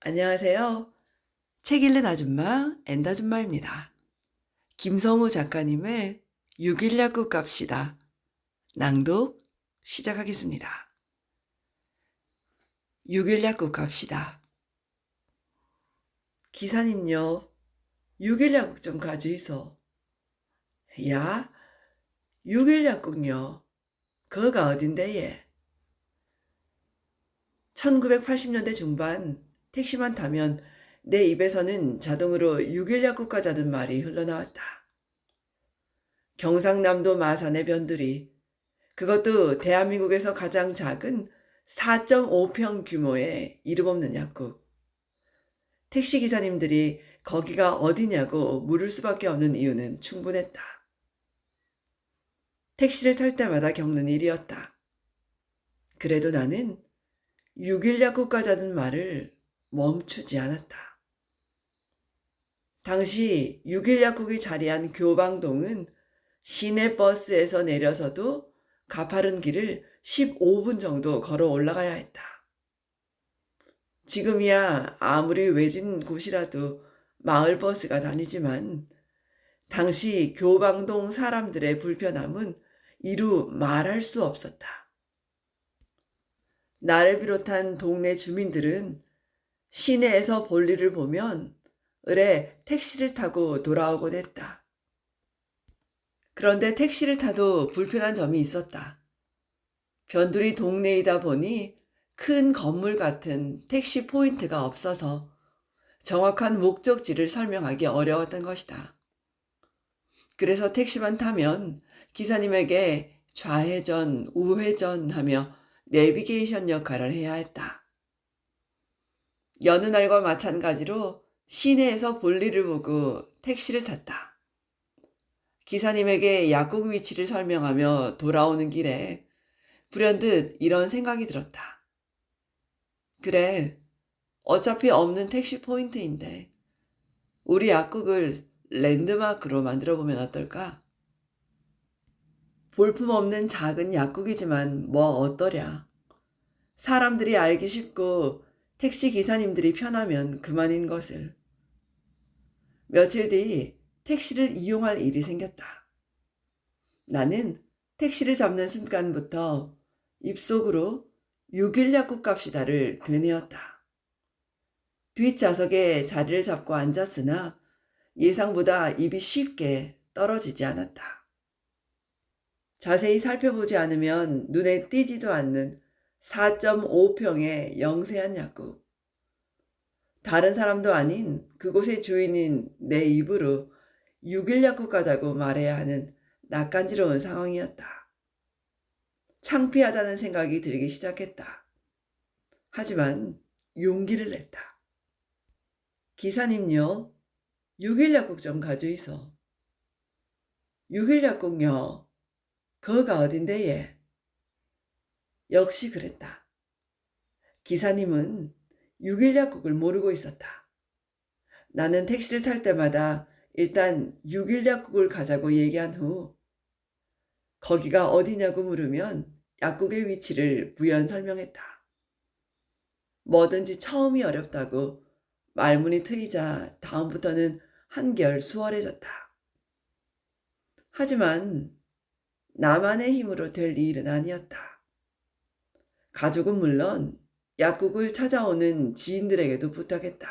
안녕하세요. 책 읽는 아줌마 엔다줌마입니다. 김성우 작가님의 6일 약국 갑시다. 낭독 시작하겠습니다. 6일 약국 갑시다. 기사님요, 6일 약국 좀 가주이소. 야, 6일 약국요. 거가 어딘데 예? 1980년대 중반 택시만 타면 내 입에서는 자동으로 6일 약국 가자는 말이 흘러나왔다. 경상남도 마산의 변두리, 그것도 대한민국에서 가장 작은 4.5평 규모의 이름 없는 약국. 택시기사님들이 거기가 어디냐고 물을 수밖에 없는 이유는 충분했다. 택시를 탈 때마다 겪는 일이었다. 그래도 나는 6일 약국 가자는 말을 멈추지 않았다. 당시 6일 약국이 자리한 교방동은 시내버스에서 내려서도 가파른 길을 15분 정도 걸어 올라가야 했다. 지금이야 아무리 외진 곳이라도 마을버스가 다니지만 당시 교방동 사람들의 불편함은 이루 말할 수 없었다. 나를 비롯한 동네 주민들은 시내에서 볼일을 보면 을에 택시를 타고 돌아오곤 했다. 그런데 택시를 타도 불편한 점이 있었다. 변두리 동네이다 보니 큰 건물 같은 택시 포인트가 없어서 정확한 목적지를 설명하기 어려웠던 것이다. 그래서 택시만 타면 기사님에게 좌회전, 우회전 하며 내비게이션 역할을 해야 했다. 여느 날과 마찬가지로 시내에서 볼일을 보고 택시를 탔다. 기사님에게 약국 위치를 설명하며 돌아오는 길에 불현듯 이런 생각이 들었다. 그래, 어차피 없는 택시 포인트인데 우리 약국을 랜드마크로 만들어보면 어떨까? 볼품없는 작은 약국이지만 뭐 어떠랴. 사람들이 알기 쉽고 택시 기사님들이 편하면 그만인 것을. 며칠 뒤 택시를 이용할 일이 생겼다. 나는 택시를 잡는 순간부터 입속으로 6일 약국 갑시다를 되뇌었다. 뒷좌석에 자리를 잡고 앉았으나 예상보다 입이 쉽게 떨어지지 않았다. 자세히 살펴보지 않으면 눈에 띄지도 않는 4.5평의 영세한 약국. 다른 사람도 아닌 그곳의 주인인 내 입으로 6일 약국 가자고 말해야 하는 낯간지러운 상황이었다. 창피하다는 생각이 들기 시작했다. 하지만 용기를 냈다. 기사님요, 6일 약국 좀 가주이소. 6일 약국요, 거가 어딘데 예? 역시 그랬다. 기사님은 6일 약국을 모르고 있었다. 나는 택시를 탈 때마다 일단 6일 약국을 가자고 얘기한 후 거기가 어디냐고 물으면 약국의 위치를 부연 설명했다. 뭐든지 처음이 어렵다고 말문이 트이자 다음부터는 한결 수월해졌다. 하지만 나만의 힘으로 될 일은 아니었다. 가족은 물론 약국을 찾아오는 지인들에게도 부탁했다.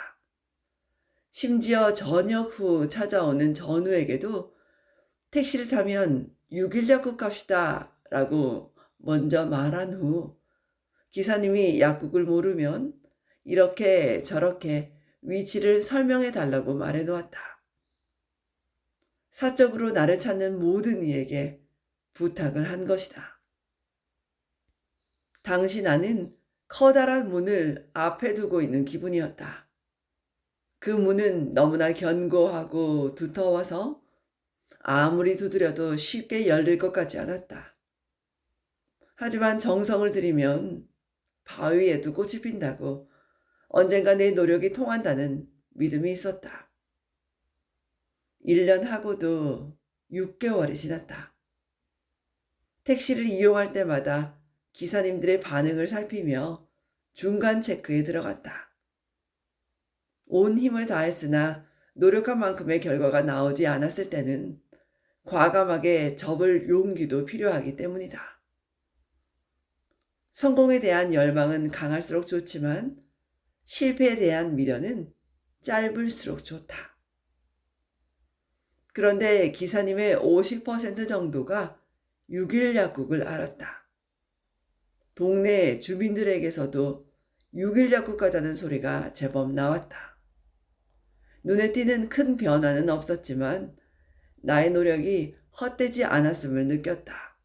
심지어 저녁 후 찾아오는 전우에게도 택시를 타면 6일 약국 갑시다 라고 먼저 말한 후 기사님이 약국을 모르면 이렇게 저렇게 위치를 설명해 달라고 말해 놓았다. 사적으로 나를 찾는 모든 이에게 부탁을 한 것이다. 당시 나는 커다란 문을 앞에 두고 있는 기분이었다. 그 문은 너무나 견고하고 두터워서 아무리 두드려도 쉽게 열릴 것 같지 않았다. 하지만 정성을 들이면 바위에도 꽃이 핀다고 언젠가 내 노력이 통한다는 믿음이 있었다. 1년 하고도 6개월이 지났다. 택시를 이용할 때마다 기사님들의 반응을 살피며 중간 체크에 들어갔다. 온 힘을 다했으나 노력한 만큼의 결과가 나오지 않았을 때는 과감하게 접을 용기도 필요하기 때문이다. 성공에 대한 열망은 강할수록 좋지만 실패에 대한 미련은 짧을수록 좋다. 그런데 기사님의 50% 정도가 6일 약국을 알았다. 동네 주민들에게서도 6일 약국 가자는 소리가 제법 나왔다. 눈에 띄는 큰 변화는 없었지만 나의 노력이 헛되지 않았음을 느꼈다.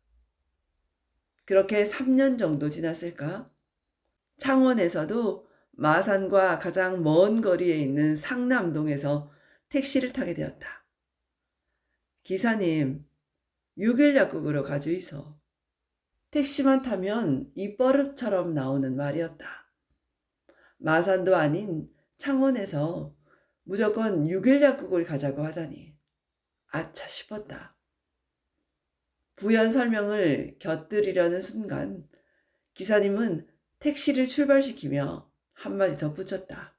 그렇게 3년 정도 지났을까? 창원에서도 마산과 가장 먼 거리에 있는 상남동에서 택시를 타게 되었다. 기사님, 6일 약국으로 가주이소. 택시만 타면 입버릇처럼 나오는 말이었다. 마산도 아닌 창원에서 무조건 6일 약국을 가자고 하다니 아차 싶었다. 부연 설명을 곁들이려는 순간 기사님은 택시를 출발시키며 한마디 덧붙였다.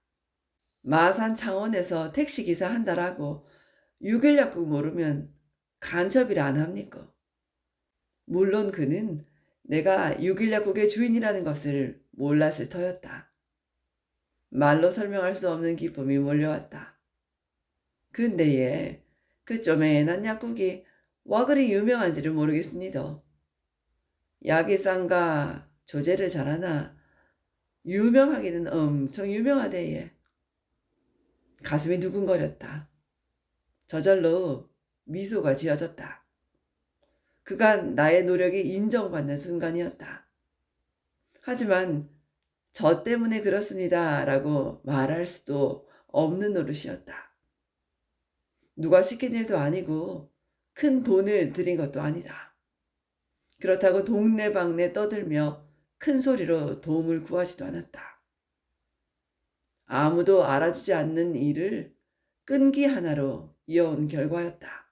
마산 창원에서 택시기사 한다라고 6일 약국 모르면 간첩이라 안 합니까? 물론 그는 내가 6일 약국의 주인이라는 것을 몰랐을 터였다. 말로 설명할 수 없는 기쁨이 몰려왔다. 근데 얘, 그 쪼매난 약국이 와 그리 유명한지를 모르겠습니다. 약이 싼가 조제를 잘하나 유명하기는 엄청 유명하대 얘. 가슴이 두근거렸다. 저절로 미소가 지어졌다. 그간 나의 노력이 인정받는 순간이었다. 하지만 저 때문에 그렇습니다 라고 말할 수도 없는 노릇이었다. 누가 시킨 일도 아니고 큰 돈을 들인 것도 아니다. 그렇다고 동네방네 떠들며 큰 소리로 도움을 구하지도 않았다. 아무도 알아주지 않는 일을 끈기 하나로 이어온 결과였다.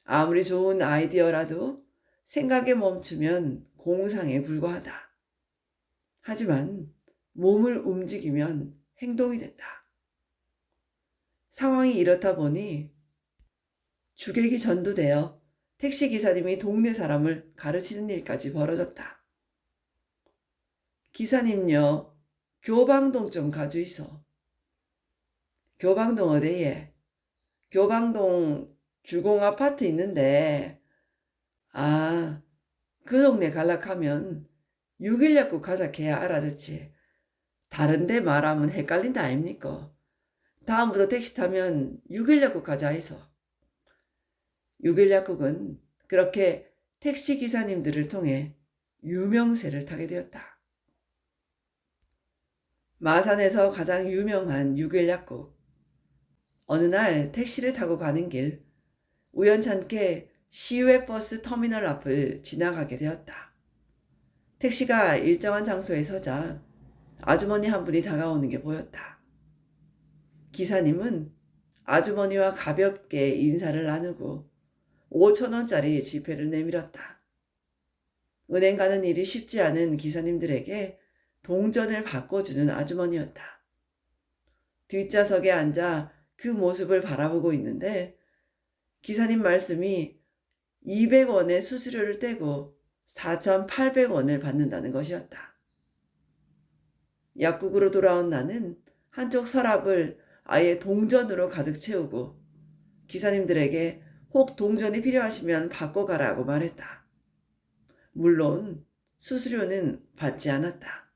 아무리 좋은 아이디어라도 생각에 멈추면 공상에 불과하다. 하지만 몸을 움직이면 행동이 된다. 상황이 이렇다 보니 주객이 전도되어 택시기사님이 동네 사람을 가르치는 일까지 벌어졌다. 기사님요, 교방동 좀 가주이소. 교방동 어디에? 교방동 주공 아파트 있는데, 아, 그 동네 갈락하면 6일 약국 가자 해야 알아듣지. 다른데 말하면 헷갈린다 아닙니까? 다음부터 택시 타면 6일 약국 가자 해서. 6일 약국은 그렇게 택시 기사님들을 통해 유명세를 타게 되었다. 마산에서 가장 유명한 6일 약국. 어느 날 택시를 타고 가는 길, 우연찮게 시외버스 터미널 앞을 지나가게 되었다. 택시가 일정한 장소에 서자 아주머니 한 분이 다가오는 게 보였다. 기사님은 아주머니와 가볍게 인사를 나누고 5,000원짜리 지폐를 내밀었다. 은행 가는 일이 쉽지 않은 기사님들에게 동전을 바꿔주는 아주머니였다. 뒷좌석에 앉아 그 모습을 바라보고 있는데 기사님 말씀이 200원의 수수료를 떼고 4,800원을 받는다는 것이었다. 약국으로 돌아온 나는 한쪽 서랍을 아예 동전으로 가득 채우고 기사님들에게 혹 동전이 필요하시면 바꿔가라고 말했다. 물론 수수료는 받지 않았다.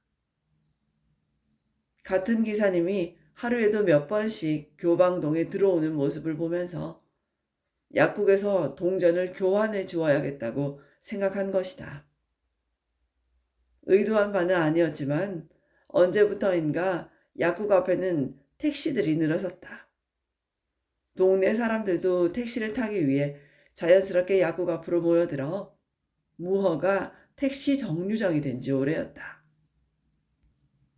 같은 기사님이 하루에도 몇 번씩 교방동에 들어오는 모습을 보면서 약국에서 동전을 교환해 주어야겠다고 생각한 것이다. 의도한 바는 아니었지만 언제부터인가 약국 앞에는 택시들이 늘어섰다. 동네 사람들도 택시를 타기 위해 자연스럽게 약국 앞으로 모여들어 무허가 택시 정류장이 된 지 오래였다.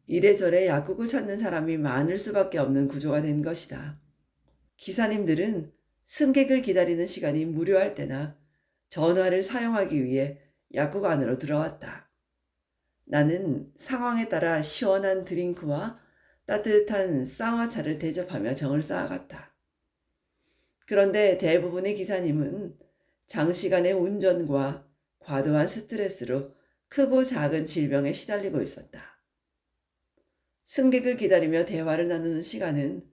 이래저래 약국을 찾는 사람이 많을 수밖에 없는 구조가 된 것이다. 기사님들은 승객을 기다리는 시간이 무료할 때나 전화를 사용하기 위해 약국 안으로 들어왔다. 나는 상황에 따라 시원한 드링크와 따뜻한 쌍화차를 대접하며 정을 쌓아갔다. 그런데 대부분의 기사님은 장시간의 운전과 과도한 스트레스로 크고 작은 질병에 시달리고 있었다. 승객을 기다리며 대화를 나누는 시간은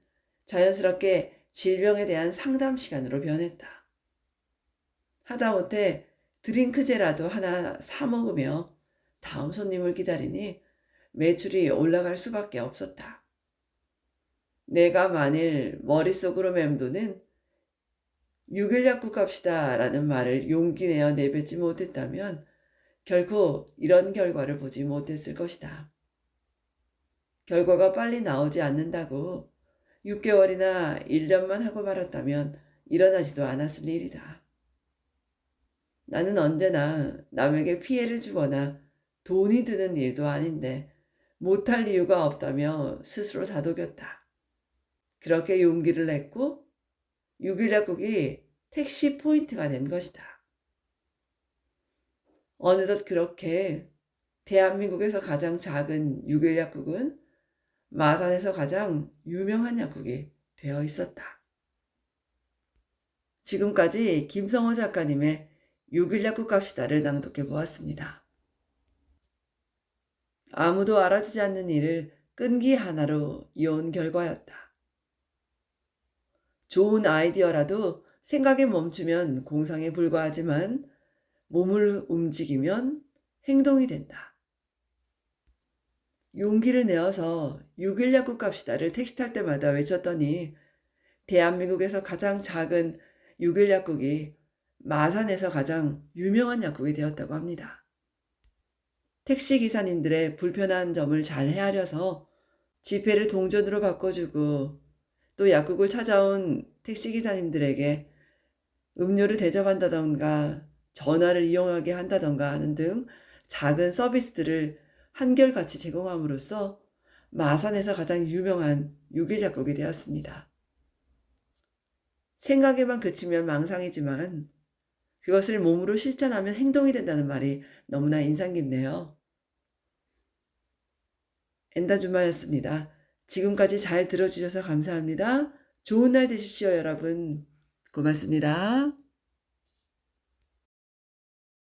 자연스럽게 질병에 대한 상담 시간으로 변했다. 하다못해 드링크제라도 하나 사 먹으며 다음 손님을 기다리니 매출이 올라갈 수밖에 없었다. 내가 만일 머릿속으로 맴도는 6일 약국 갑시다 라는 말을 용기 내어 내뱉지 못했다면 결코 이런 결과를 보지 못했을 것이다. 결과가 빨리 나오지 않는다고 6개월이나 1년만 하고 말았다면 일어나지도 않았을 일이다. 나는 언제나 남에게 피해를 주거나 돈이 드는 일도 아닌데 못할 이유가 없다며 스스로 다독였다. 그렇게 용기를 냈고 6일 약국이 택시 포인트가 된 것이다. 어느덧 그렇게 대한민국에서 가장 작은 6일 약국은 마산에서 가장 유명한 약국이 되어 있었다. 지금까지 김성호 작가님의 6일 약국 갑시다를 낭독해 보았습니다. 아무도 알아주지 않는 일을 끈기 하나로 이어온 결과였다. 좋은 아이디어라도 생각에 멈추면 공상에 불과하지만 몸을 움직이면 행동이 된다. 용기를 내어서 6일 약국 갑시다를 택시 탈 때마다 외쳤더니 대한민국에서 가장 작은 6일 약국이 마산에서 가장 유명한 약국이 되었다고 합니다. 택시 기사님들의 불편한 점을 잘 헤아려서 지폐를 동전으로 바꿔주고 또 약국을 찾아온 택시 기사님들에게 음료를 대접한다던가 전화를 이용하게 한다던가 하는 등 작은 서비스들을 한결같이 제공함으로써 마산에서 가장 유명한 6일 약국이 되었습니다. 생각에만 그치면 망상이지만 그것을 몸으로 실천하면 행동이 된다는 말이 너무나 인상 깊네요. 엔다주마였습니다. 지금까지 잘 들어주셔서 감사합니다. 좋은 날 되십시오, 여러분. 고맙습니다.